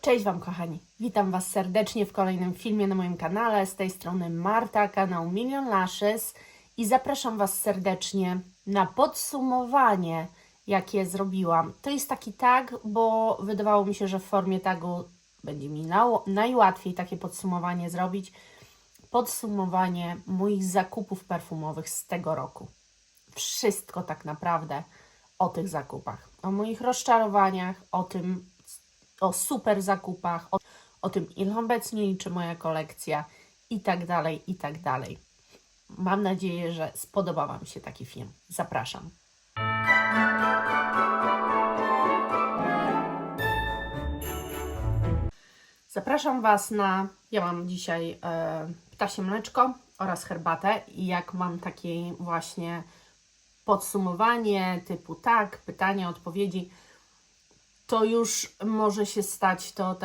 Cześć Wam kochani, witam Was serdecznie w kolejnym filmie na moim kanale. Z tej strony Marta, kanał Million Lashes i zapraszam Was serdecznie na podsumowanie, jakie zrobiłam. To jest taki tag, bo wydawało mi się, że w formie tagu będzie mi najłatwiej takie podsumowanie zrobić. Podsumowanie moich zakupów perfumowych z tego roku. Wszystko tak naprawdę o tych zakupach, o moich rozczarowaniach, o super zakupach, o tym, ile obecnie liczy moja kolekcja i tak dalej, i tak dalej. Mam nadzieję, że spodoba Wam się taki film. Zapraszam. Zapraszam Was ja mam dzisiaj ptasie mleczko oraz herbatę i jak mam takie właśnie podsumowanie typu tak, pytania, odpowiedzi, to już może się stać to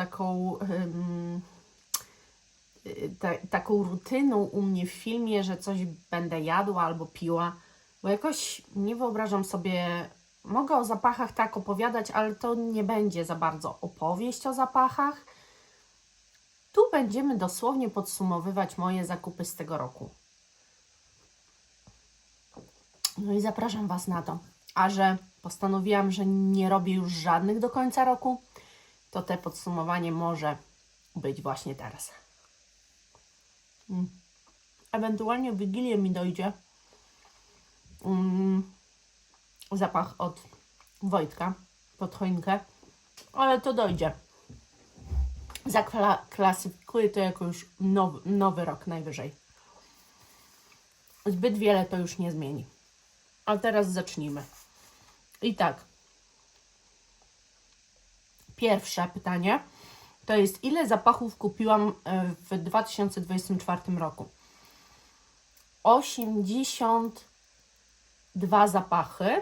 taką rutyną u mnie w filmie, że coś będę jadła albo piła, bo jakoś nie wyobrażam sobie, mogę o zapachach tak opowiadać, ale to nie będzie za bardzo opowieść o zapachach. Tu będziemy dosłownie podsumowywać moje zakupy z tego roku. No i zapraszam Was na to. A że postanowiłam, że nie robię już żadnych do końca roku, to te podsumowanie może być właśnie teraz. Ewentualnie w Wigilię mi dojdzie zapach od Wojtka pod choinkę, ale to dojdzie. Zaklasyfikuję to jako już nowy rok najwyżej. Zbyt wiele to już nie zmieni. A teraz zacznijmy. I tak. Pierwsze pytanie to jest, ile zapachów kupiłam w 2024 roku? 82 zapachy.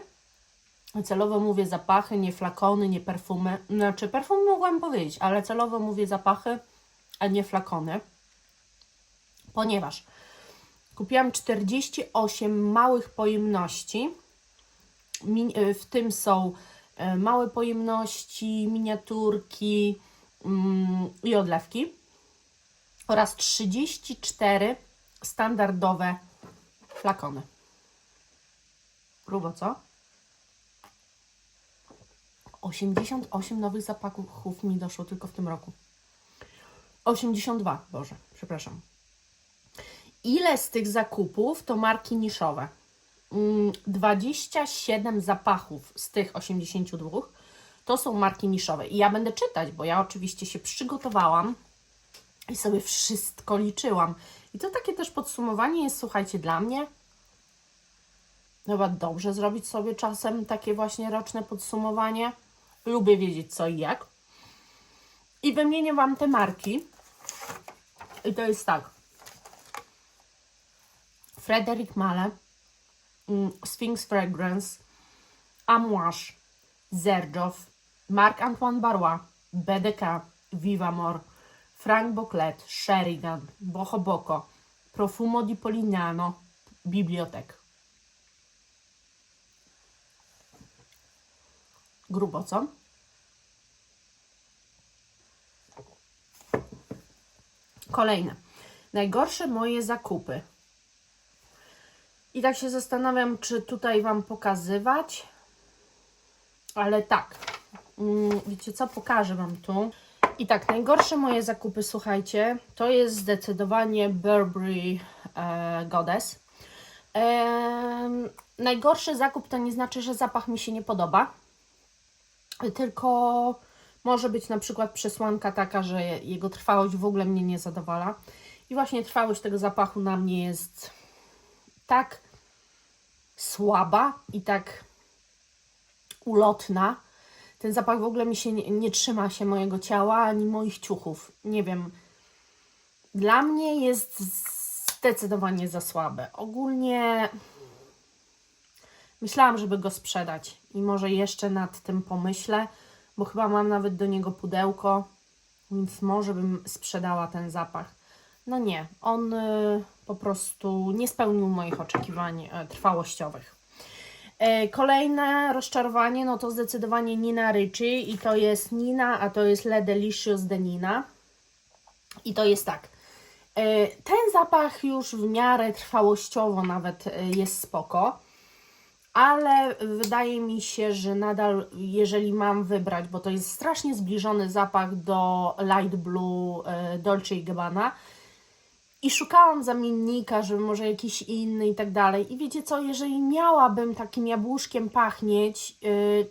Celowo mówię zapachy, nie flakony, nie perfumy. Znaczy perfumy mogłam powiedzieć, ale celowo mówię zapachy, a nie flakony. Ponieważ kupiłam 48 małych pojemności. W tym są małe pojemności, miniaturki i odlewki oraz 34 standardowe flakony. Grubo, co? 88 nowych zapachów mi doszło tylko w tym roku. 82, Boże, przepraszam. Ile z tych zakupów to marki niszowe? 27 zapachów z tych 82 to są marki niszowe. I ja będę czytać, bo ja oczywiście się przygotowałam i sobie wszystko liczyłam. I to takie też podsumowanie jest, słuchajcie, dla mnie chyba dobrze zrobić sobie czasem takie właśnie roczne podsumowanie. Lubię wiedzieć co i jak. I wymienię Wam te marki. I to jest tak. Frédéric Malle, Sphinx Fragrance, Amouage, Xerjoff, Marc-Antoine Barrois, BDK, Vivamor, Franck Boclet, Sheridan, Boho Boco, Profumo di Polignano, Bibliotek. Grubo, co? Kolejne. Najgorsze moje zakupy. I tak się zastanawiam, czy tutaj Wam pokazywać. Ale tak. Wiecie co? Pokażę Wam tu. I tak, najgorsze moje zakupy, słuchajcie, to jest zdecydowanie Burberry Goddess. Najgorszy zakup to nie znaczy, że zapach mi się nie podoba. Tylko może być na przykład przesłanka taka, że jego trwałość w ogóle mnie nie zadowala. I właśnie trwałość tego zapachu na mnie jest tak słaba i tak ulotna. Ten zapach w ogóle nie trzyma się mojego ciała, ani moich ciuchów. Nie wiem. Dla mnie jest zdecydowanie za słabe. Ogólnie myślałam, żeby go sprzedać i może jeszcze nad tym pomyślę, bo chyba mam nawet do niego pudełko, więc może bym sprzedała ten zapach. No nie, on po prostu nie spełnił moich oczekiwań trwałościowych. Kolejne rozczarowanie, no to zdecydowanie Nina Ricci i to jest Nina, a to jest Le Delicious de Nina. I to jest tak. Ten zapach już w miarę trwałościowo nawet jest spoko, ale wydaje mi się, że nadal, jeżeli mam wybrać, bo to jest strasznie zbliżony zapach do Light Blue Dolce & Gabbana i szukałam zamiennika, żeby może jakiś inny i tak dalej. I wiecie co, jeżeli miałabym takim jabłuszkiem pachnieć,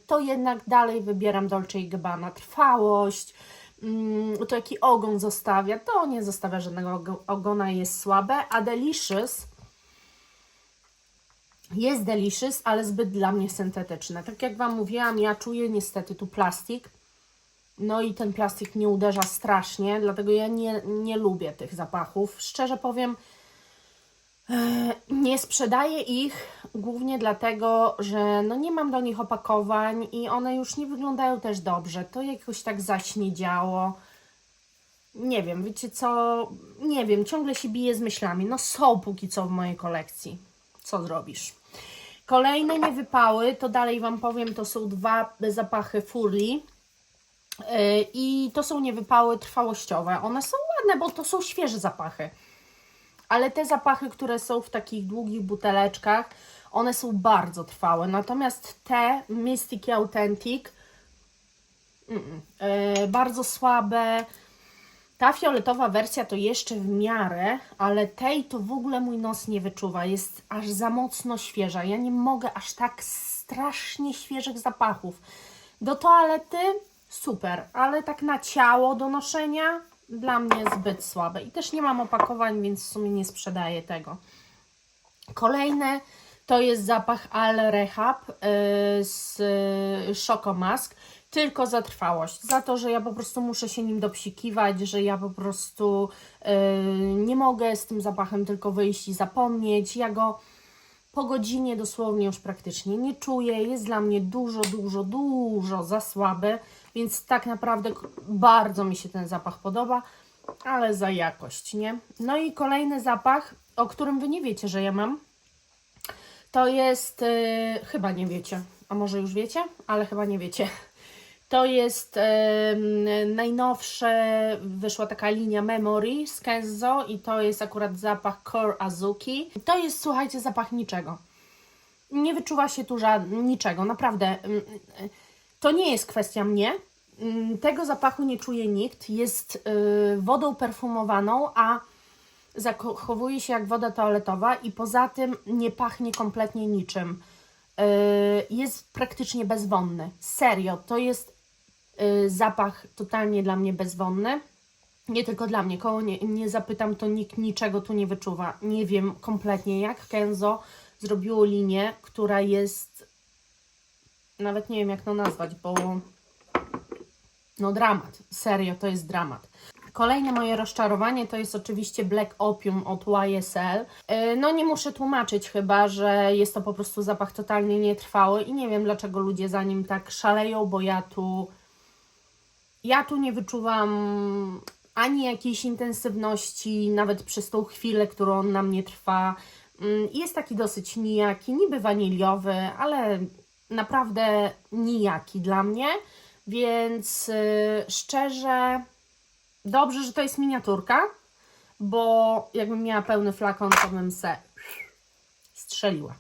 to jednak dalej wybieram Dolce & Gabbana. Trwałość, to jaki ogon zostawia, to nie zostawia żadnego ogona, jest słabe, a Delicious jest Delicious, ale zbyt dla mnie syntetyczne. Tak jak Wam mówiłam, ja czuję niestety tu plastik, no i ten plastik mnie uderza strasznie, dlatego ja nie lubię tych zapachów. Szczerze powiem, nie sprzedaję ich głównie dlatego, że no nie mam do nich opakowań i one już nie wyglądają też dobrze. To jakoś tak zaśniedziało. Nie wiem, wiecie co? Nie wiem, ciągle się biję z myślami. No są póki co w mojej kolekcji. Co zrobisz? Kolejne niewypały, to dalej Wam powiem, to są dwa zapachy Furli. I to są niewypały trwałościowe. One są ładne, bo to są świeże zapachy. Ale te zapachy, które są w takich długich buteleczkach, one są bardzo trwałe. Natomiast te Mystic Authentic bardzo słabe. Ta fioletowa wersja to jeszcze w miarę, ale tej to w ogóle mój nos nie wyczuwa. Jest aż za mocno świeża. Ja nie mogę aż tak strasznie świeżych zapachów. Do toalety super, ale tak na ciało do noszenia dla mnie zbyt słabe. I też nie mam opakowań, więc w sumie nie sprzedaję tego. Kolejne to jest zapach Al Rehab z Choco Mask. Tylko za trwałość, za to, że ja po prostu muszę się nim dopsikiwać, że ja po prostu nie mogę z tym zapachem tylko wyjść i zapomnieć. Ja go po godzinie dosłownie już praktycznie nie czuję. Jest dla mnie dużo za słaby, więc tak naprawdę bardzo mi się ten zapach podoba, ale za jakość, nie? No i kolejny zapach, o którym Wy nie wiecie, że ja mam, to jest, chyba nie wiecie, a może już wiecie, ale chyba nie wiecie. To jest najnowsze, wyszła taka linia Memory z Kenzo i to jest akurat zapach Core Azuki. To jest, słuchajcie, zapach niczego. Nie wyczuwa się tu niczego, naprawdę. To nie jest kwestia mnie. Tego zapachu nie czuje nikt. Jest wodą perfumowaną, a zachowuje się jak woda toaletowa i poza tym nie pachnie kompletnie niczym. Jest praktycznie bezwonny. Serio, to jest zapach totalnie dla mnie bezwonny. Nie tylko dla mnie, koło nie zapytam, to nikt niczego tu nie wyczuwa. Nie wiem kompletnie, jak Kenzo zrobiło linię, która jest, nawet nie wiem jak to nazwać, bo no dramat, serio, to jest dramat. Kolejne moje rozczarowanie to jest oczywiście Black Opium od YSL. No nie muszę tłumaczyć chyba, że jest to po prostu zapach totalnie nietrwały i nie wiem dlaczego ludzie za nim tak szaleją, bo ja tu nie wyczuwam ani jakiejś intensywności, nawet przez tą chwilę, którą on na mnie trwa. Jest taki dosyć nijaki, niby waniliowy, ale naprawdę nijaki dla mnie, więc szczerze dobrze, że to jest miniaturka, bo jakbym miała pełny flakon, to bym se strzeliła.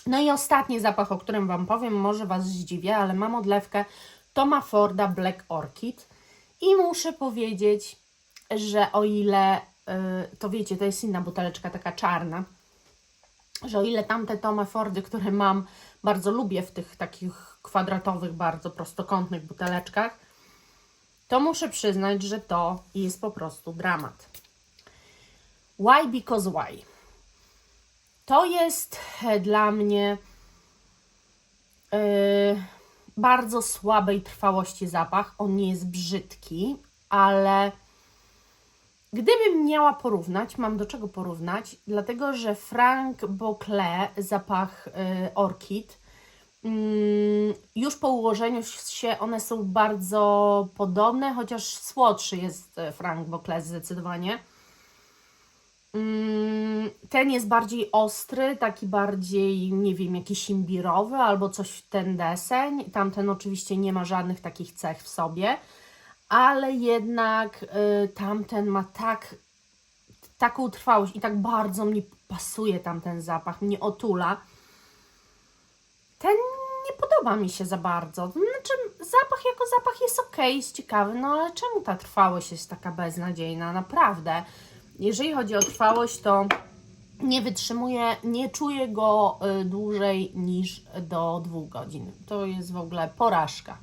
No i ostatni zapach, o którym Wam powiem, może Was zdziwię, ale mam odlewkę Toma Forda Black Orchid i muszę powiedzieć, że o ile, to wiecie, to jest inna buteleczka, taka czarna, że o ile tamte Toma Fordy, które mam, bardzo lubię w tych takich kwadratowych, bardzo prostokątnych buteleczkach, to muszę przyznać, że to jest po prostu dramat. Why Because Why? To jest dla mnie bardzo słabej trwałości zapach. On nie jest brzydki, ale gdybym miała porównać, mam do czego porównać, dlatego że Frank Boclet, zapach Orchid, już po ułożeniu się one są bardzo podobne, chociaż słodszy jest Frank Boclet zdecydowanie. Ten jest bardziej ostry, taki bardziej, nie wiem, jakiś imbirowy albo coś w ten deseń. Tamten oczywiście nie ma żadnych takich cech w sobie, ale jednak tamten ma taką trwałość i tak bardzo mi pasuje tamten zapach, mnie otula. Ten nie podoba mi się za bardzo. Znaczy, zapach jako zapach jest ok, jest ciekawy, no ale czemu ta trwałość jest taka beznadziejna? Naprawdę. Jeżeli chodzi o trwałość, to nie wytrzymuję, nie czuję go dłużej niż do 2 godzin. To jest w ogóle porażka,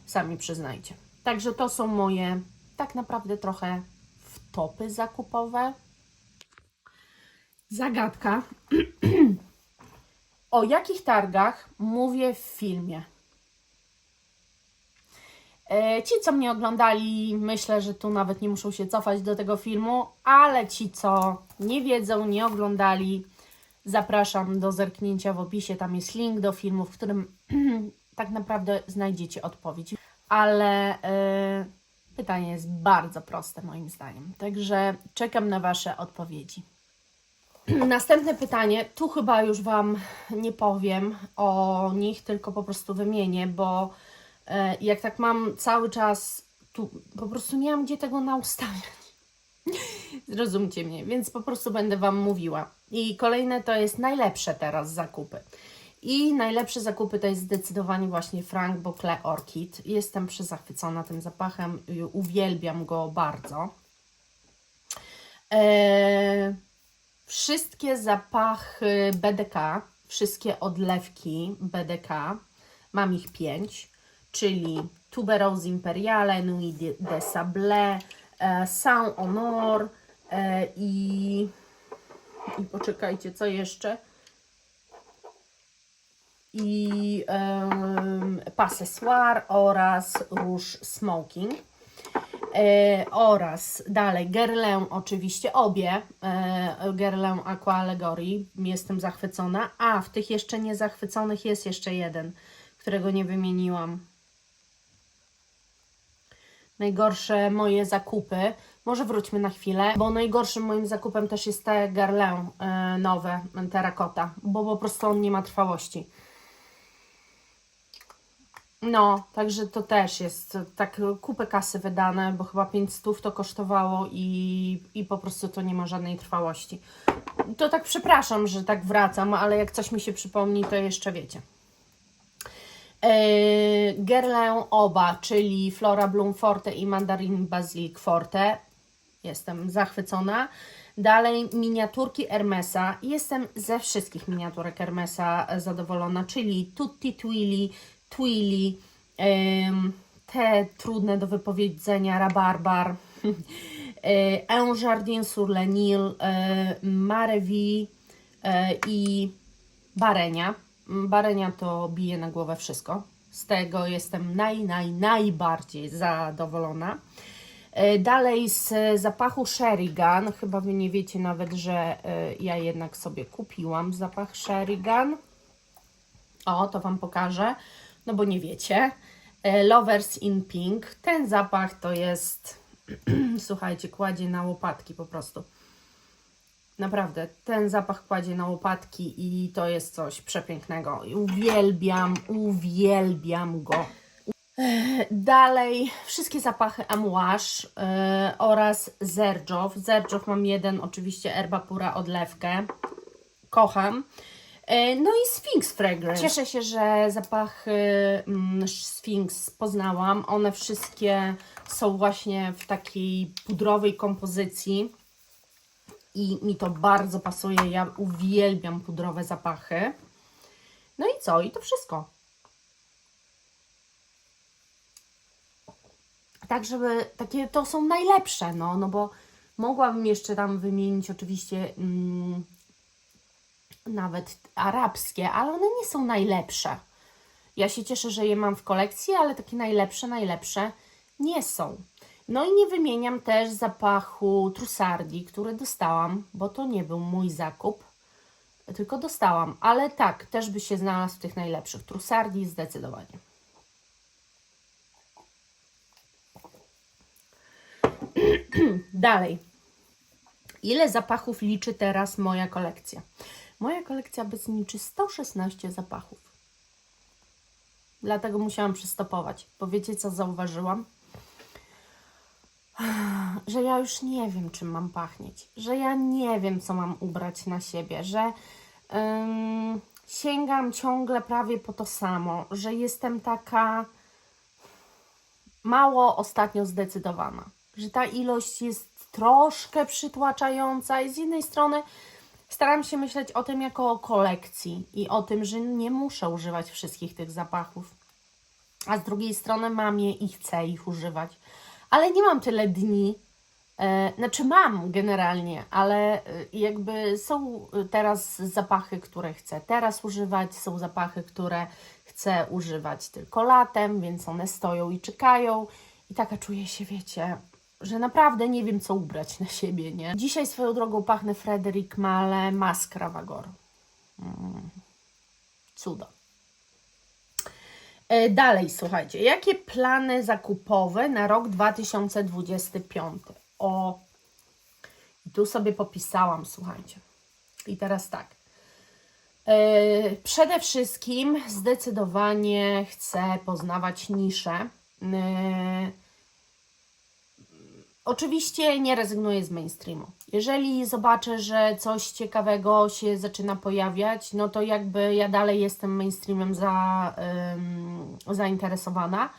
sami przyznajcie. Także to są moje tak naprawdę trochę wtopy zakupowe. Zagadka. O jakich targach mówię w filmie? Ci, co mnie oglądali, myślę, że tu nawet nie muszą się cofać do tego filmu, ale ci, co nie wiedzą, nie oglądali, zapraszam do zerknięcia w opisie. Tam jest link do filmu, w którym tak naprawdę znajdziecie odpowiedź. Ale pytanie jest bardzo proste moim zdaniem, także czekam na Wasze odpowiedzi. Następne pytanie, tu chyba już Wam nie powiem o nich, tylko po prostu wymienię, bo jak tak mam cały czas, tu po prostu nie mam gdzie tego naustawiać. Zrozumcie mnie, więc po prostu będę Wam mówiła. I kolejne to jest najlepsze teraz zakupy. I najlepsze zakupy to jest zdecydowanie właśnie Frank Boclet Orchid. Jestem przezachwycona tym zapachem, uwielbiam go bardzo. Wszystkie zapachy BDK, wszystkie odlewki BDK, mam ich 5, czyli Tuberose Imperiale, Nuit de Sable, Saint Honor i poczekajcie, co jeszcze? I Possessoir oraz Rouge Smoking. Oraz dalej Guerlain, oczywiście obie Guerlain Aqua Allegory, jestem zachwycona, a w tych jeszcze nie zachwyconych jest jeszcze jeden, którego nie wymieniłam. Najgorsze moje zakupy, może wróćmy na chwilę, bo najgorszym moim zakupem też jest te Guerlain nowe, terracotta, bo po prostu on nie ma trwałości. No, także to też jest tak kupę kasy wydane, bo chyba 500 to kosztowało i po prostu to nie ma żadnej trwałości. To tak przepraszam, że tak wracam, ale jak coś mi się przypomni, to jeszcze wiecie. Guerlain oba, czyli Flora Bloom Forte i Mandarin Basilic Forte. Jestem zachwycona. Dalej miniaturki Hermesa. Jestem ze wszystkich miniaturek Hermesa zadowolona, czyli Tutti Twili, Twili, te trudne do wypowiedzenia, Rabarbar, Un Jardin sur le Nil, Marevi i Barenia. Barenia to bije na głowę wszystko. Z tego jestem najbardziej zadowolona. Dalej z zapachu Sherigan. Chyba Wy nie wiecie nawet, że ja jednak sobie kupiłam zapach Sherigan. O, to Wam pokażę, no bo nie wiecie. Lovers in Pink. Ten zapach to jest, słuchajcie, kładzie na łopatki po prostu. Naprawdę, ten zapach kładzie na łopatki i to jest coś przepięknego. Uwielbiam go. Dalej wszystkie zapachy Amouage oraz Zerjoff. Zerjoff mam jeden, oczywiście Herba Pura odlewkę. Kocham. No i Sphinx Fragrance. Cieszę się, że zapachy Sphinx poznałam. One wszystkie są właśnie w takiej pudrowej kompozycji i mi to bardzo pasuje. Ja uwielbiam pudrowe zapachy. No i co? I to wszystko. Tak, żeby takie to są najlepsze, no bo mogłabym jeszcze tam wymienić oczywiście nawet arabskie, ale one nie są najlepsze. Ja się cieszę, że je mam w kolekcji, ale takie najlepsze nie są. No i nie wymieniam też zapachu Trussardi, który dostałam, bo to nie był mój zakup, tylko dostałam. Ale tak, też by się znalazł w tych najlepszych. Trussardi zdecydowanie. Dalej. Ile zapachów liczy teraz moja kolekcja? Moja kolekcja obecnie liczy 116 zapachów. Dlatego musiałam przystopować. Bo wiecie, co zauważyłam? Że ja już nie wiem, czym mam pachnieć. Że ja nie wiem, co mam ubrać na siebie. Że sięgam ciągle prawie po to samo. Że jestem taka mało ostatnio zdecydowana. Że ta ilość jest troszkę przytłaczająca i z jednej strony staram się myśleć o tym jako o kolekcji i o tym, że nie muszę używać wszystkich tych zapachów. A z drugiej strony mam je i chcę ich używać. Ale nie mam tyle dni, znaczy mam generalnie, ale jakby są teraz zapachy, które chcę teraz używać, są zapachy, które chcę używać tylko latem, więc one stoją i czekają. I taka czuję się, wiecie, że naprawdę nie wiem, co ubrać na siebie, nie? Dzisiaj swoją drogą pachnę Frédéric Malle Masque Ravageur. Cudo. Dalej, słuchajcie, jakie plany zakupowe na rok 2025? O, i tu sobie popisałam, słuchajcie. I teraz tak. Przede wszystkim zdecydowanie chcę poznawać nisze. Oczywiście nie rezygnuję z mainstreamu. Jeżeli zobaczę, że coś ciekawego się zaczyna pojawiać, no to jakby ja dalej jestem mainstreamem zainteresowana,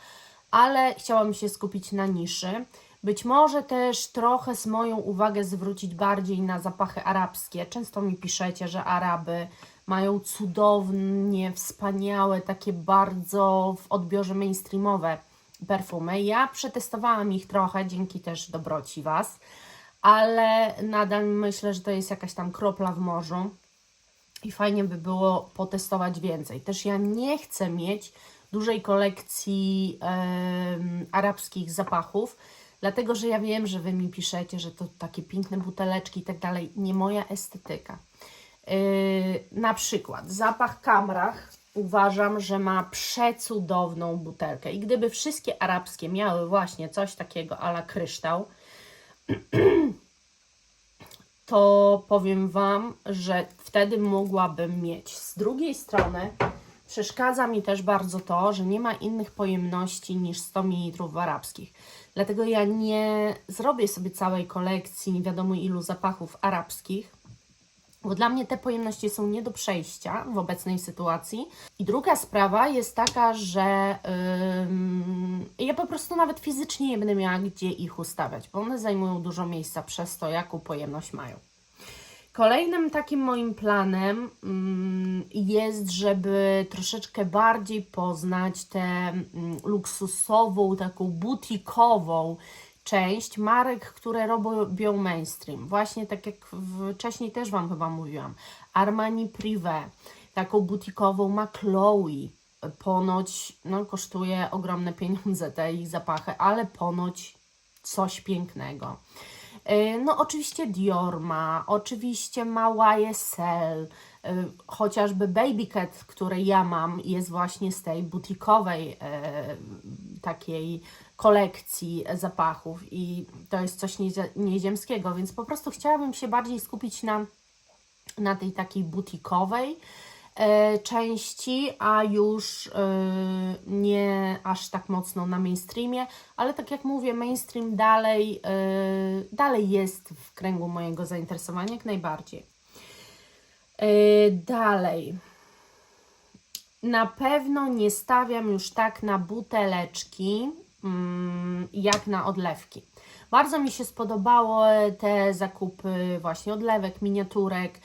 ale chciałam się skupić na niszy. Być może też trochę moją uwagę zwrócić bardziej na zapachy arabskie. Często mi piszecie, że Araby mają cudownie, wspaniałe, takie bardzo w odbiorze mainstreamowe perfumy. Ja przetestowałam ich trochę, dzięki też dobroci Was, ale nadal myślę, że to jest jakaś tam kropla w morzu i fajnie by było potestować więcej. Też ja nie chcę mieć dużej kolekcji arabskich zapachów, dlatego że ja wiem, że Wy mi piszecie, że to takie piękne buteleczki i tak dalej. Nie moja estetyka. Na przykład zapach Kamrach uważam, że ma przecudowną butelkę i gdyby wszystkie arabskie miały właśnie coś takiego a la kryształ, to powiem Wam, że wtedy mogłabym mieć. Z drugiej strony przeszkadza mi też bardzo to, że nie ma innych pojemności niż 100 ml arabskich. Dlatego ja nie zrobię sobie całej kolekcji nie wiadomo ilu zapachów arabskich, bo dla mnie te pojemności są nie do przejścia w obecnej sytuacji. I druga sprawa jest taka, że ja po prostu nawet fizycznie nie będę miała gdzie ich ustawiać, bo one zajmują dużo miejsca przez to, jaką pojemność mają. Kolejnym takim moim planem jest, żeby troszeczkę bardziej poznać tę luksusową, taką butikową część marek, które robią mainstream. Właśnie tak jak wcześniej też Wam chyba mówiłam. Armani Privé, taką butikową ma Chloe. Ponoć kosztuje ogromne pieniądze te ich zapachy, ale ponoć coś pięknego. No oczywiście Dior ma, oczywiście ma YSL, chociażby Baby Cat, które ja mam, jest właśnie z tej butikowej takiej kolekcji zapachów i to jest coś nieziemskiego, więc po prostu chciałabym się bardziej skupić na tej takiej butikowej części, a już nie aż tak mocno na mainstreamie, ale tak jak mówię, mainstream dalej jest w kręgu mojego zainteresowania jak najbardziej. Dalej. Na pewno nie stawiam już tak na buteleczki jak na odlewki. Bardzo mi się spodobały te zakupy właśnie odlewek, miniaturek.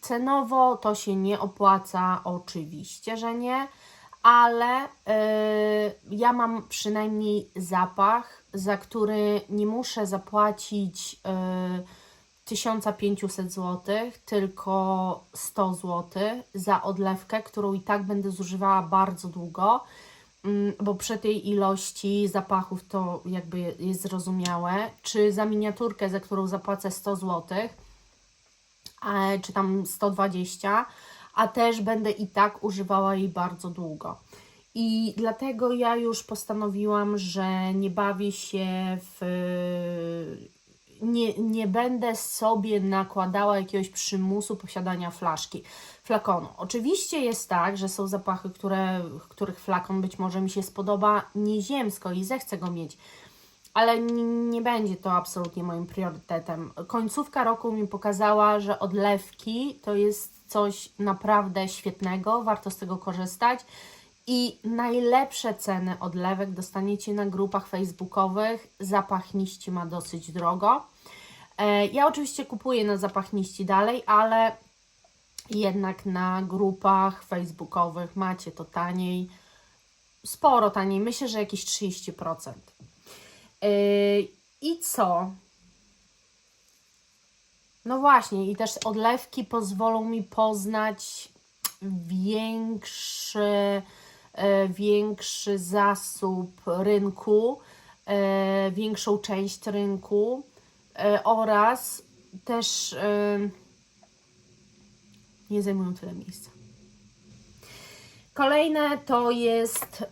Cenowo to się nie opłaca, oczywiście, że nie, ale ja mam przynajmniej zapach, za który nie muszę zapłacić 1500 zł, tylko 100 zł za odlewkę, którą i tak będę zużywała bardzo długo, bo przy tej ilości zapachów to jakby jest zrozumiałe, czy za miniaturkę, za którą zapłacę 100 zł, czy tam 120, a też będę i tak używała jej bardzo długo. I dlatego ja już postanowiłam, że nie bawię się nie będę sobie nakładała jakiegoś przymusu posiadania flakonu. Oczywiście jest tak, że są zapachy, których flakon być może mi się spodoba nieziemsko i zechcę go mieć, ale nie będzie to absolutnie moim priorytetem. Końcówka roku mi pokazała, że odlewki to jest coś naprawdę świetnego, warto z tego korzystać i najlepsze ceny odlewek dostaniecie na grupach facebookowych. Zapachniści ma dosyć drogo. Ja oczywiście kupuję na zapachniści dalej, ale jednak na grupach facebookowych macie to taniej, sporo taniej, myślę, że jakieś 30%. I co? No właśnie, i też odlewki pozwolą mi poznać większy zasób rynku, większą część rynku oraz też nie zajmują tyle miejsca. Kolejne to jest,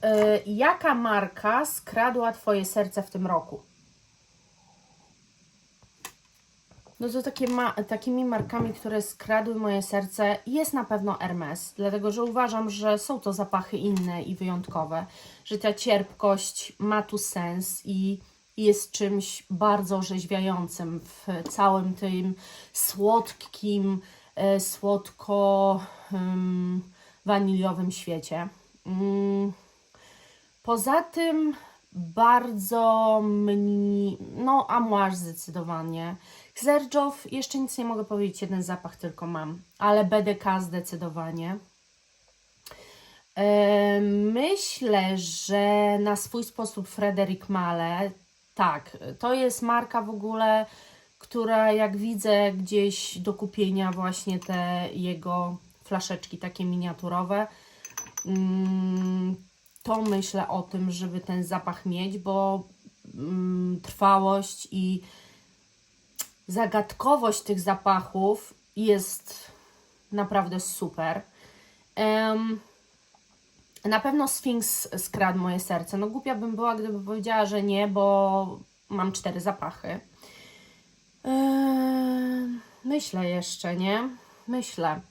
jaka marka skradła Twoje serce w tym roku? No to takimi markami, które skradły moje serce, jest na pewno Hermes, dlatego że uważam, że są to zapachy inne i wyjątkowe, że ta cierpkość ma tu sens i jest czymś bardzo orzeźwiającym w całym tym słodkim, słodko-waniliowym świecie. Poza tym bardzo no Amouage zdecydowanie. Xerjoff jeszcze nic nie mogę powiedzieć, jeden zapach tylko mam, ale BDK zdecydowanie. Myślę, że na swój sposób Frédéric Malle, tak, to jest marka w ogóle, która jak widzę gdzieś do kupienia właśnie te jego flaszeczki takie miniaturowe, to myślę o tym, żeby ten zapach mieć, bo trwałość i zagadkowość tych zapachów jest naprawdę super. Na pewno Sphinx skradł moje serce. No głupia bym była, gdyby powiedziała, że nie, bo mam 4 zapachy. Myślę jeszcze, nie? Myślę.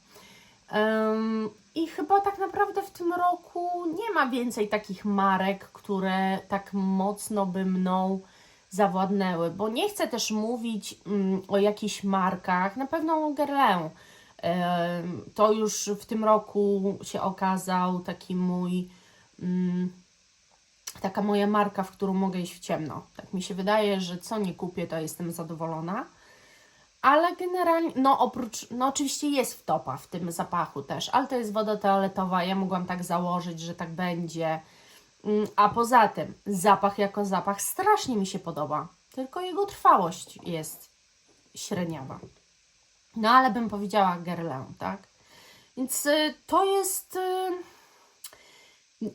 I chyba tak naprawdę w tym roku nie ma więcej takich marek, które tak mocno by mną zawładnęły, bo nie chcę też mówić o jakichś markach, na pewno Guerlain. To już w tym roku się okazał taki taka moja marka, w którą mogę iść w ciemno. Tak mi się wydaje, że co nie kupię, to jestem zadowolona. Ale generalnie, no oczywiście jest wtopa w tym zapachu też, ale to jest woda toaletowa, ja mogłam tak założyć, że tak będzie. A poza tym, zapach jako zapach strasznie mi się podoba, tylko jego trwałość jest średniawa. No ale bym powiedziała Guerlain, tak? Więc to jest...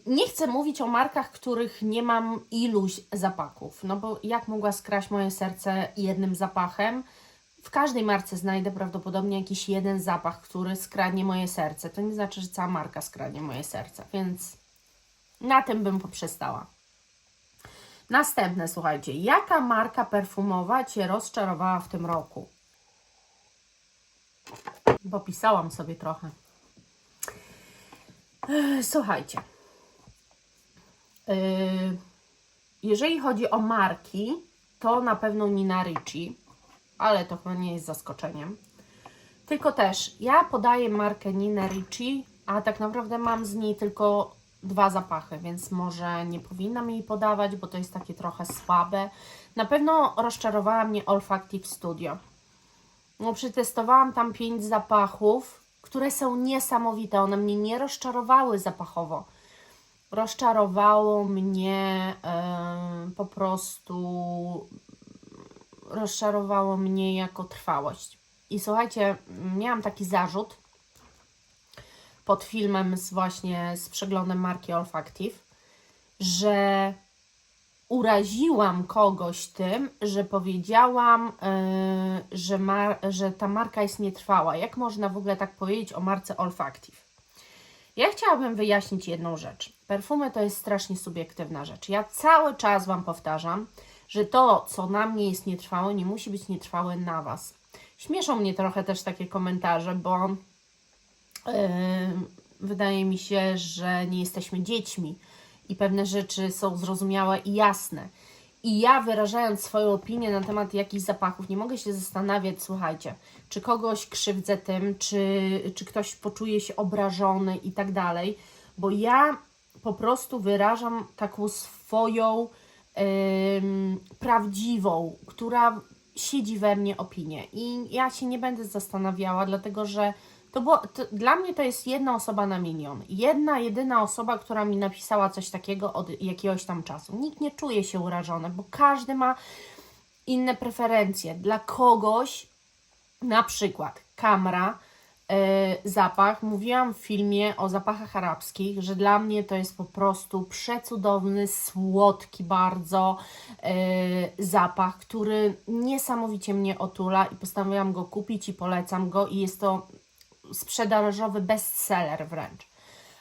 Nie chcę mówić o markach, których nie mam iluś zapachów, no bo jak mogła skraść moje serce jednym zapachem? W każdej marce znajdę prawdopodobnie jakiś jeden zapach, który skradnie moje serce. To nie znaczy, że cała marka skradnie moje serce, więc na tym bym poprzestała. Następne, słuchajcie. Jaka marka perfumowa Cię rozczarowała w tym roku? Bo pisałam sobie trochę. Słuchajcie. Jeżeli chodzi o marki, to na pewno Nina Ricci, ale to chyba nie jest zaskoczeniem. Tylko też, ja podaję markę Nina Ricci, a tak naprawdę mam z niej tylko 2 zapachy, więc może nie powinnam jej podawać, bo to jest takie trochę słabe. Na pewno rozczarowała mnie Olfactive Studio. No, przetestowałam tam 5 zapachów, które są niesamowite. One mnie nie rozczarowały zapachowo. Rozczarowało mnie po prostu... Rozczarowało mnie jako trwałość. I słuchajcie, miałam taki zarzut pod filmem właśnie z przeglądem marki Olfactive, że uraziłam kogoś tym, że powiedziałam, że ta marka jest nietrwała. Jak można w ogóle tak powiedzieć o marce Olfactive? Ja chciałabym wyjaśnić jedną rzecz. Perfumy to jest strasznie subiektywna rzecz. Ja cały czas Wam powtarzam, że to, co na mnie jest nietrwałe, nie musi być nietrwałe na Was. Śmieszą mnie trochę też takie komentarze, bo wydaje mi się, że nie jesteśmy dziećmi i pewne rzeczy są zrozumiałe i jasne. I ja, wyrażając swoją opinię na temat jakichś zapachów, nie mogę się zastanawiać, słuchajcie, czy kogoś krzywdzę tym, czy ktoś poczuje się obrażony i tak dalej, bo ja po prostu wyrażam taką swoją prawdziwą, która siedzi we mnie opinię. I ja się nie będę zastanawiała, dlatego że dla mnie to jest jedna osoba na milion. Jedna, jedyna osoba, która mi napisała coś takiego od jakiegoś tam czasu. Nikt nie czuje się urażony, bo każdy ma inne preferencje. Dla kogoś, na przykład kamra, zapach. Mówiłam w filmie o zapachach arabskich, że dla mnie to jest po prostu przecudowny, słodki bardzo zapach, który niesamowicie mnie otula i postanowiłam go kupić i polecam go i jest to sprzedażowy bestseller wręcz.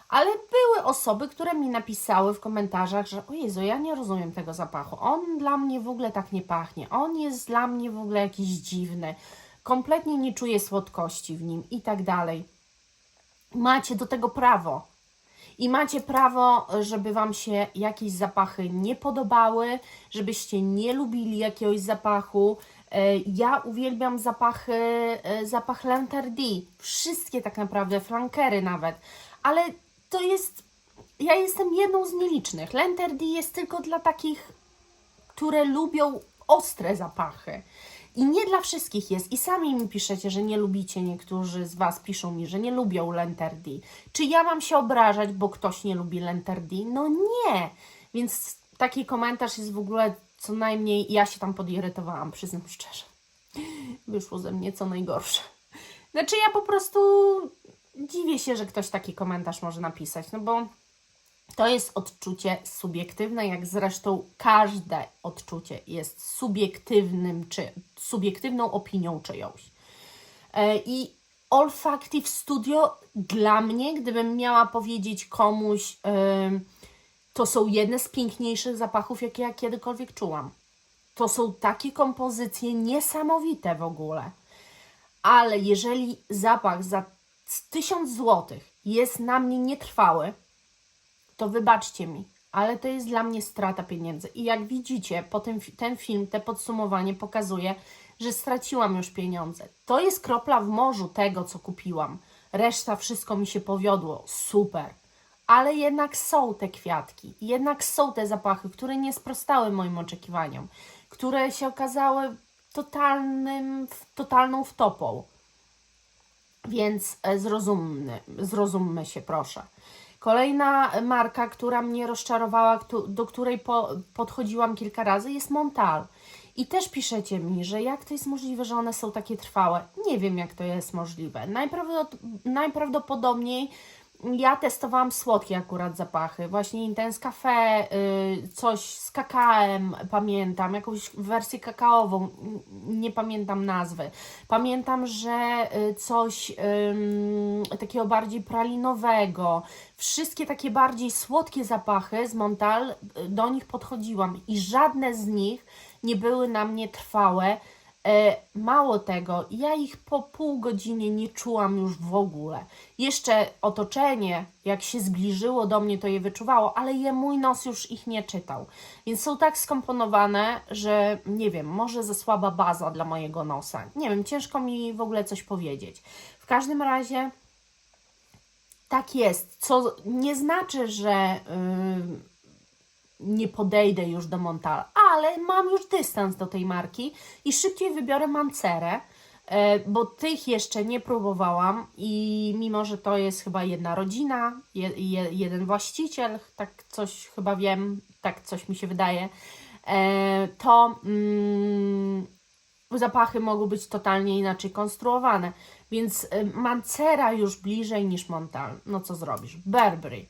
Ale były osoby, które mi napisały w komentarzach, że o Jezu, ja nie rozumiem tego zapachu. On dla mnie w ogóle tak nie pachnie. On jest dla mnie w ogóle jakiś dziwny. Kompletnie nie czuję słodkości w nim i tak dalej. Macie do tego prawo. I macie prawo, żeby Wam się jakieś zapachy nie podobały, żebyście nie lubili jakiegoś zapachu. Ja uwielbiam zapach Lanterdi, wszystkie tak naprawdę, flankery nawet, ale to jest, ja jestem jedną z nielicznych. Lanterdi jest tylko dla takich, które lubią ostre zapachy. I nie dla wszystkich jest. I sami mi piszecie, że nie lubicie, niektórzy z Was piszą mi, że nie lubią Lanterdi. Czy ja mam się obrażać, bo ktoś nie lubi Lanterdi? No nie! Więc taki komentarz jest w ogóle co najmniej, ja się tam podirytowałam, przyznam szczerze. Wyszło ze mnie co najgorsze. Znaczy ja po prostu dziwię się, że ktoś taki komentarz może napisać, no bo to jest odczucie subiektywne, jak zresztą każde odczucie jest subiektywną opinią czyjąś. I Olfactive Studio dla mnie, gdybym miała powiedzieć komuś, to są jedne z piękniejszych zapachów, jakie ja kiedykolwiek czułam. To są takie kompozycje niesamowite w ogóle. Ale jeżeli zapach za 1000 zł jest na mnie nietrwały, to wybaczcie mi, ale to jest dla mnie strata pieniędzy. I jak widzicie, ten film, te podsumowanie pokazuje, że straciłam już pieniądze. To jest kropla w morzu tego, co kupiłam. Reszta, wszystko mi się powiodło, super. Ale jednak są te kwiatki, jednak są te zapachy, które nie sprostały moim oczekiwaniom, które się okazały totalną wtopą. Więc zrozummy się, proszę. Kolejna marka, która mnie rozczarowała, do której podchodziłam kilka razy, jest Montal. I też piszecie mi, że jak to jest możliwe, że one są takie trwałe. Nie wiem, jak to jest możliwe. Najprawdopodobniej ja testowałam słodkie akurat zapachy. Właśnie Intense Cafe, coś z kakałem, pamiętam, jakąś wersję kakaową, nie pamiętam nazwy. Pamiętam, że coś takiego bardziej pralinowego. Wszystkie takie bardziej słodkie zapachy z Montal, do nich podchodziłam i żadne z nich nie były na mnie trwałe. Mało tego, ja ich po pół godziny nie czułam już w ogóle. Jeszcze otoczenie, jak się zbliżyło do mnie, to je wyczuwało, ale mój nos już ich nie czytał. Więc są tak skomponowane, że nie wiem, może za słaba baza dla mojego nosa. Nie wiem, ciężko mi w ogóle coś powiedzieć. W każdym razie tak jest, co nie znaczy, że nie podejdę już do Montal, ale mam już dystans do tej marki i szybciej wybiorę Mancerę, bo tych jeszcze nie próbowałam i mimo, że to jest chyba jedna rodzina, jeden właściciel, tak coś chyba wiem, tak coś mi się wydaje, to zapachy mogą być totalnie inaczej konstruowane, więc Mancera już bliżej niż Montal. No co zrobisz? Burberry.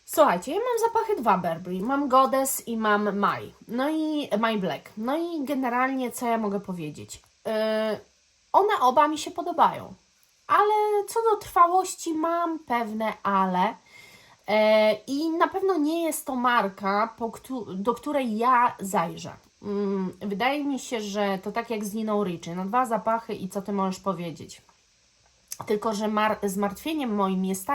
Słuchajcie, ja mam zapachy dwa Burberry. Mam Goddess i mam My. No i My Black. No i generalnie co ja mogę powiedzieć? One oba mi się podobają. Ale co do trwałości mam pewne ale. I na pewno nie jest to marka, do której ja zajrzę. wydaje mi się, że to tak jak z Niną Ricci, no 2 zapachy i co Ty możesz powiedzieć. Tylko że zmartwieniem moim jest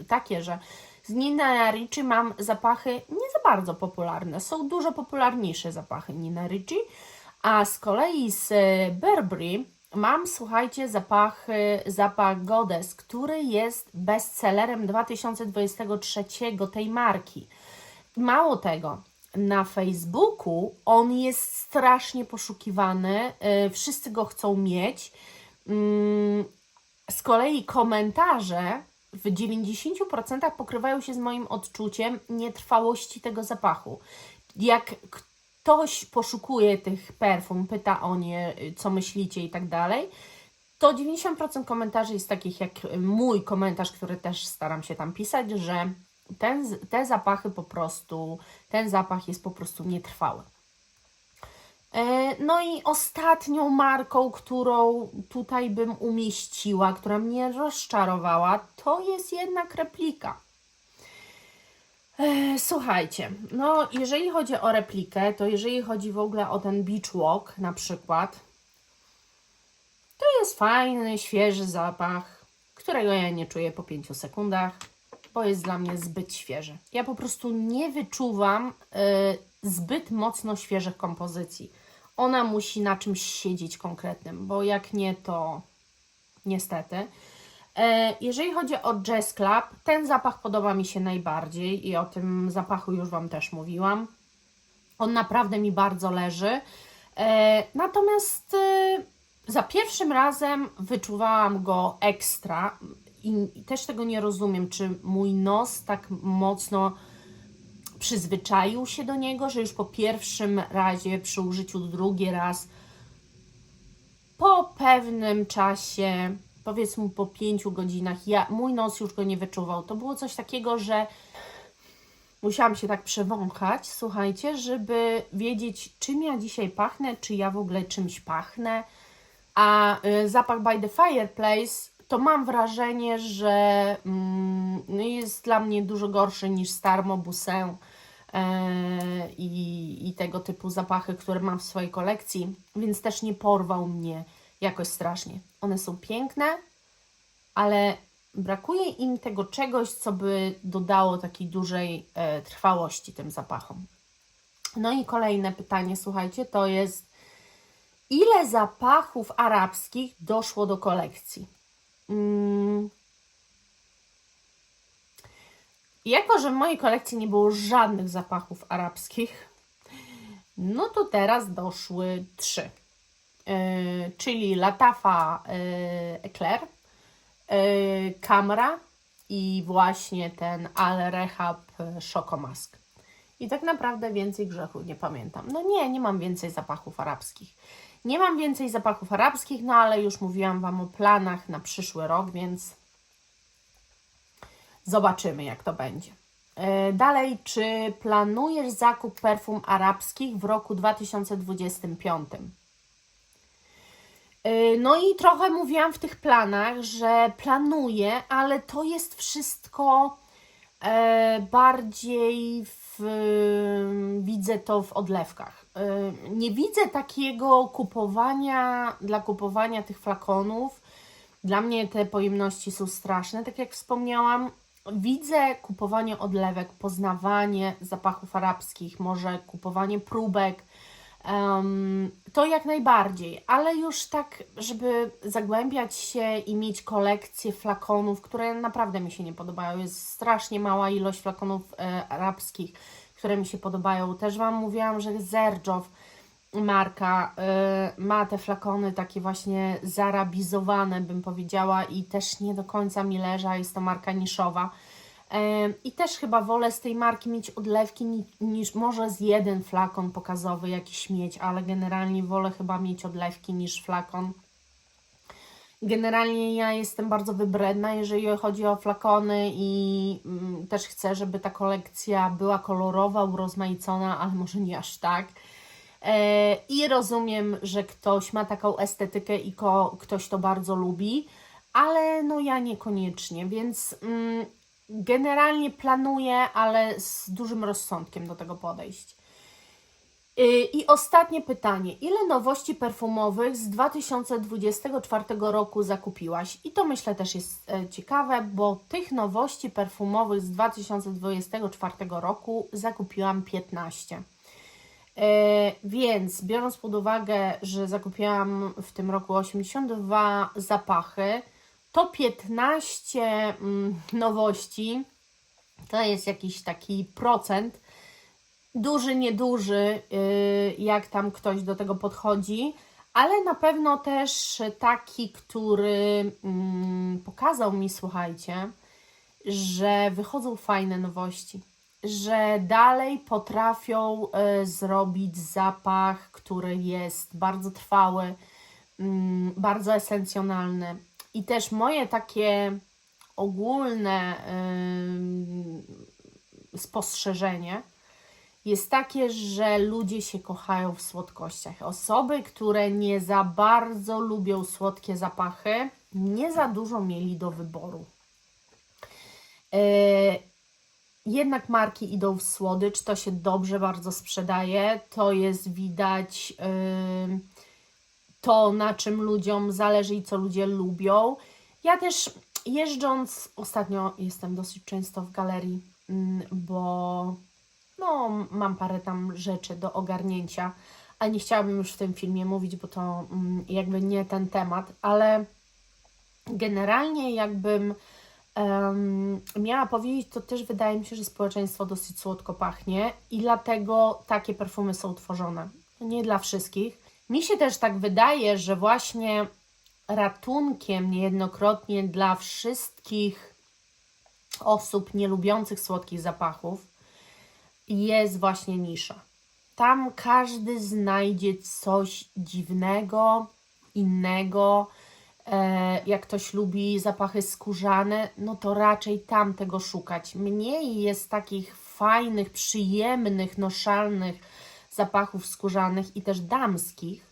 takie, że z Nina Ricci mam zapachy nie za bardzo popularne. Są dużo popularniejsze zapachy Nina Ricci, a z kolei z Burberry mam, słuchajcie, zapach Goddess, który jest bestsellerem 2023 tej marki. Mało tego, na Facebooku on jest strasznie poszukiwany, wszyscy go chcą mieć. Z kolei komentarze w 90% pokrywają się z moim odczuciem nietrwałości tego zapachu. Jak ktoś poszukuje tych perfum, pyta o nie, co myślicie i tak dalej, to 90% komentarzy jest takich jak mój komentarz, który też staram się tam pisać, że te zapachy ten zapach jest po prostu nietrwały. No i ostatnią marką, którą tutaj bym umieściła, która mnie rozczarowała, to jest jednak replika. Słuchajcie, no jeżeli chodzi o replikę, to jeżeli chodzi w ogóle o ten Beach Walk na przykład, to jest fajny, świeży zapach, którego ja nie czuję po 5 sekundach, bo jest dla mnie zbyt świeży. Ja po prostu nie wyczuwam zbyt mocno świeżych kompozycji. Ona musi na czymś siedzieć konkretnym, bo jak nie, to niestety. Jeżeli chodzi o Jazz Club, ten zapach podoba mi się najbardziej i o tym zapachu już Wam też mówiłam. On naprawdę mi bardzo leży. Natomiast za pierwszym razem wyczuwałam go ekstra i też tego nie rozumiem, czy mój nos tak mocno przyzwyczaił się do niego, że już po pierwszym razie, przy użyciu drugi raz, po pewnym czasie, powiedzmy po 5 godzinach, mój nos już go nie wyczuwał. To było coś takiego, że musiałam się tak przewąchać, słuchajcie, żeby wiedzieć, czym ja dzisiaj pachnę, czy ja w ogóle czymś pachnę. A zapach By the Fireplace to mam wrażenie, że jest dla mnie dużo gorszy niż Star Maubusin i tego typu zapachy, które mam w swojej kolekcji, więc też nie porwał mnie jakoś strasznie. One są piękne, ale brakuje im tego czegoś, co by dodało takiej dużej trwałości tym zapachom. No i kolejne pytanie, słuchajcie, to jest: ile zapachów arabskich doszło do kolekcji? Jako że w mojej kolekcji nie było żadnych zapachów arabskich, no to teraz doszły 3. Czyli Latafa Eclair, Camera i właśnie ten Al Rehab Choco Mask. I tak naprawdę więcej grzechu nie pamiętam. No nie mam więcej zapachów arabskich. Nie mam więcej zapachów arabskich, no ale już mówiłam Wam o planach na przyszły rok, więc zobaczymy, jak to będzie. Dalej, czy planujesz zakup perfum arabskich w roku 2025? No i trochę mówiłam w tych planach, że planuję, ale to jest wszystko bardziej widzę to w odlewkach. Nie widzę takiego kupowania tych flakonów. Dla mnie te pojemności są straszne, tak jak wspomniałam. Widzę kupowanie odlewek, poznawanie zapachów arabskich, może kupowanie próbek. To jak najbardziej, ale już tak, żeby zagłębiać się i mieć kolekcję flakonów, które naprawdę mi się nie podobają. Jest strasznie mała ilość flakonów arabskich, które mi się podobają. Też Wam mówiłam, że Zerjow marka ma te flakony takie właśnie zarabizowane, bym powiedziała, i też nie do końca mi leży, jest to marka niszowa. I też chyba wolę z tej marki mieć odlewki niż może z jeden flakon pokazowy jakiś mieć, ale generalnie wolę chyba mieć odlewki niż flakon. Generalnie ja jestem bardzo wybredna, jeżeli chodzi o flakony i też chcę, żeby ta kolekcja była kolorowa, urozmaicona, ale może nie aż tak. I rozumiem, że ktoś ma taką estetykę i ktoś to bardzo lubi, ale no ja niekoniecznie, więc generalnie planuję, ale z dużym rozsądkiem do tego podejść. I ostatnie pytanie. Ile nowości perfumowych z 2024 roku zakupiłaś? I to myślę też jest ciekawe, bo tych nowości perfumowych z 2024 roku zakupiłam 15. Więc biorąc pod uwagę, że zakupiłam w tym roku 82 zapachy, to 15 nowości to jest jakiś taki procent, duży, nieduży, jak tam ktoś do tego podchodzi, ale na pewno też taki, który pokazał mi, słuchajcie, że wychodzą fajne nowości, że dalej potrafią zrobić zapach, który jest bardzo trwały, bardzo esencjonalny. I też moje takie ogólne spostrzeżenie jest takie, że ludzie się kochają w słodkościach. Osoby, które nie za bardzo lubią słodkie zapachy, nie za dużo mieli do wyboru. Jednak marki idą w słodycz, to się dobrze bardzo sprzedaje, to jest widać to, na czym ludziom zależy i co ludzie lubią. Ja też jeżdżąc, ostatnio jestem dosyć często w galerii, bo no, mam parę tam rzeczy do ogarnięcia, a nie chciałabym już w tym filmie mówić, bo to jakby nie ten temat, ale generalnie jakbym miała powiedzieć, to też wydaje mi się, że społeczeństwo dosyć słodko pachnie i dlatego takie perfumy są tworzone. Nie dla wszystkich. Mi się też tak wydaje, że właśnie ratunkiem niejednokrotnie dla wszystkich osób nielubiących słodkich zapachów jest właśnie nisza. Tam każdy znajdzie coś dziwnego, innego. Jak ktoś lubi zapachy skórzane, no to raczej tam tego szukać. Mniej jest takich fajnych, przyjemnych, noszalnych zapachów skórzanych i też damskich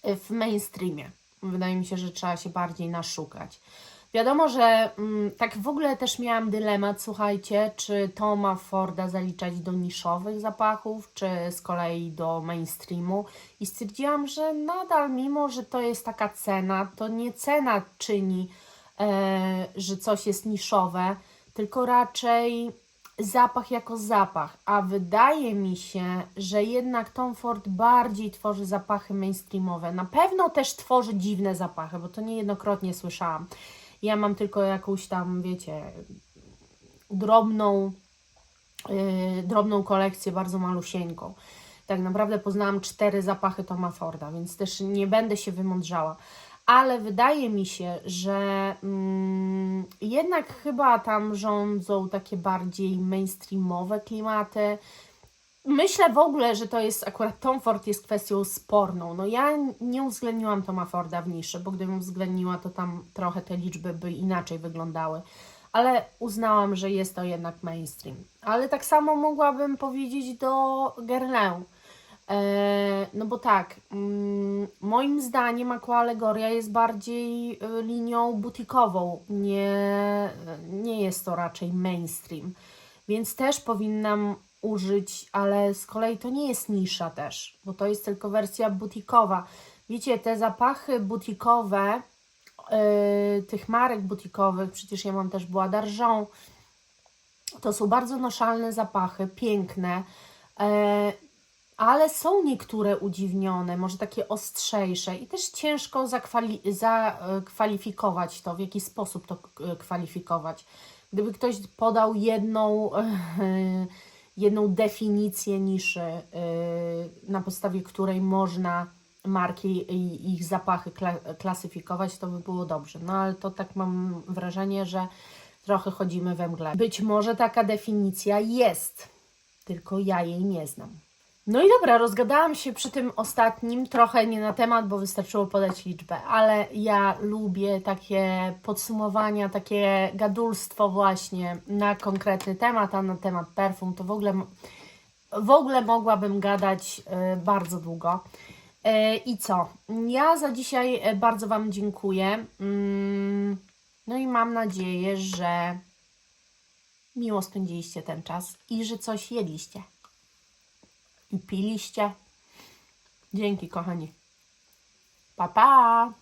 w mainstreamie. Wydaje mi się, że trzeba się bardziej naszukać. Wiadomo, że tak w ogóle też miałam dylemat, słuchajcie, czy Toma Forda zaliczać do niszowych zapachów, czy z kolei do mainstreamu. I stwierdziłam, że nadal, mimo że to jest taka cena, to nie cena czyni, że coś jest niszowe, tylko raczej zapach jako zapach. A wydaje mi się, że jednak Tom Ford bardziej tworzy zapachy mainstreamowe. Na pewno też tworzy dziwne zapachy, bo to niejednokrotnie słyszałam. Ja mam tylko jakąś tam, wiecie, drobną kolekcję, bardzo malusieńką. Tak naprawdę poznałam 4 zapachy Toma Forda, więc też nie będę się wymądrzała. Ale wydaje mi się, że jednak chyba tam rządzą takie bardziej mainstreamowe klimaty. Myślę w ogóle, że to jest akurat Tom Ford jest kwestią sporną. No ja nie uwzględniłam Toma Forda w niszy, bo gdybym uwzględniła, to tam trochę te liczby by inaczej wyglądały. Ale uznałam, że jest to jednak mainstream. Ale tak samo mogłabym powiedzieć do Guerlain. No bo tak, moim zdaniem Aqua Allegoria jest bardziej linią butikową. Nie jest to raczej mainstream. Więc też powinnam użyć, ale z kolei to nie jest nisza też, bo to jest tylko wersja butikowa. Wiecie, te zapachy butikowe, tych marek butikowych, przecież ja mam też Bois d'Argent, to są bardzo noszalne zapachy, piękne, ale są niektóre udziwnione, może takie ostrzejsze i też ciężko zakwalifikować to, w jaki sposób to kwalifikować. Gdyby ktoś podał jedną definicję niszy, na podstawie której można marki i ich zapachy klasyfikować, to by było dobrze. No ale to tak mam wrażenie, że trochę chodzimy we mgle. Być może taka definicja jest, tylko ja jej nie znam. No i dobra, rozgadałam się przy tym ostatnim, trochę nie na temat, bo wystarczyło podać liczbę, ale ja lubię takie podsumowania, takie gadulstwo właśnie na konkretny temat, a na temat perfum to w ogóle mogłabym gadać bardzo długo. I co? Ja za dzisiaj bardzo Wam dziękuję. No i mam nadzieję, że miło spędziliście ten czas i że coś jedliście. i piliście. Dzięki, kochani. Pa, pa!